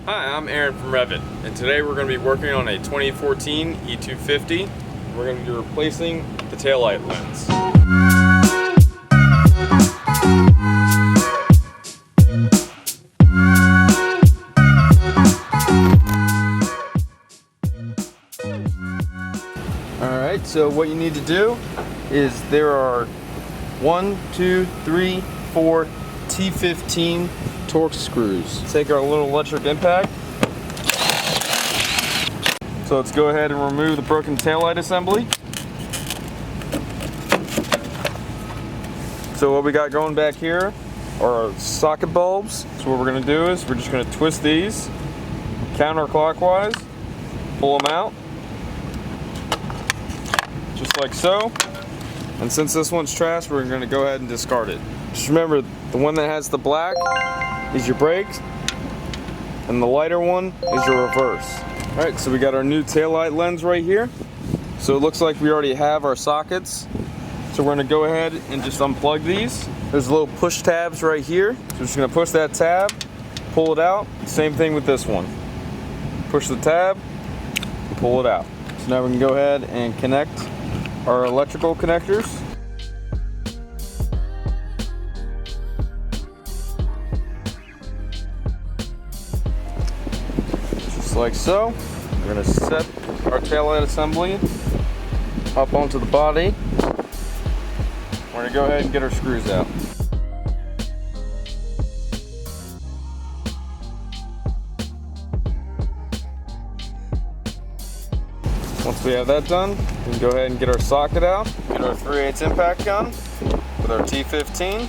Hi, I'm Aaron from Revit, and today we're going to be working on a 2014 E250. We're going to be replacing the taillight lens. Alright, so what you need to do is there are 1, 2, 3, 4 T15 Torx screws. Take our little electric impact. So let's go ahead and remove the broken taillight assembly. So what we got going back here are our socket bulbs. So what we're going to do is we're just going to twist these counterclockwise, pull them out, just like so. And since this one's trash, we're going to go ahead and discard it. Just remember, the one that has the black is your brakes, and the lighter one is your reverse. Alright, so we got our new taillight lens right here. So it looks like we already have our sockets. So we're going to go ahead and just unplug these. There's little push tabs right here. So we're just going to push that tab, pull it out. Same thing with this one. Push the tab, pull it out. So now we can go ahead and connect our electrical connectors. Just like so. We're going to set our taillight assembly up onto the body. We're going to go ahead and get our screws out. Once we have that done, we can go ahead and get our socket out, get our 3/8 impact gun with our T15.